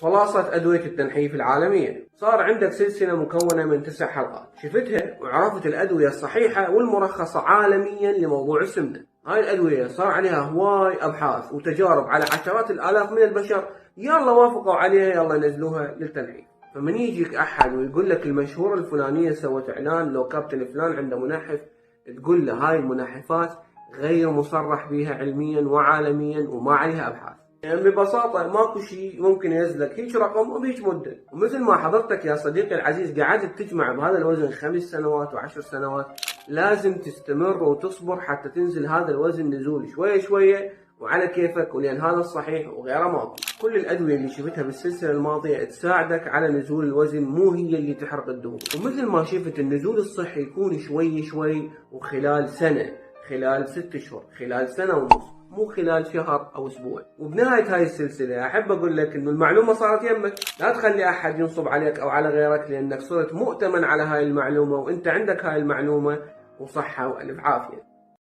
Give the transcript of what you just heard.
خلاصة أدوية التنحيف العالمية. صار عندك سلسلة مكونة من 9 حلقات شفتها وعرفت الأدوية الصحيحة والمرخصة عالميا لموضوع السمنة. هاي الأدوية صار عليها هواي أبحاث وتجارب على عشرات الآلاف من البشر، يلا وافقوا عليها يلا ينزلوها للتنحيف. فمن يجيك أحد ويقول لك المشهورة الفلانية سوت إعلان لو كابتن فلان عنده منحف، تقول له هاي المنحفات غير مصرح بها علميا وعالميا وما عليها أبحاث. يعني ببساطة ماكو شيء ممكن ينزلك هيك رقم وبهيك مدة. ومثل ما حضرتك يا صديقي العزيز قعدت تجمع بهذا الوزن 5 سنوات و10 سنوات، لازم تستمر وتصبر حتى تنزل هذا الوزن نزول شوية شوية وعلى كيفك، ولأن هذا الصحيح وغيره ماكو. كل الأدوية اللي شفتها بالسلسلة الماضية تساعدك على نزول الوزن، مو هي اللي تحرق الدهون. ومثل ما شفت النزول الصحي يكون شوي شوي وخلال سنة، خلال 6 أشهر، خلال سنة ونص، مو خلال شهر او اسبوع. وبنهاية هاي السلسلة احب اقول لك انه المعلومة صارت يمك، لا تخلي احد ينصب عليك او على غيرك، لانك صرت مؤتمن على هاي المعلومة وانت عندك هاي المعلومة، وصحة والف عافية.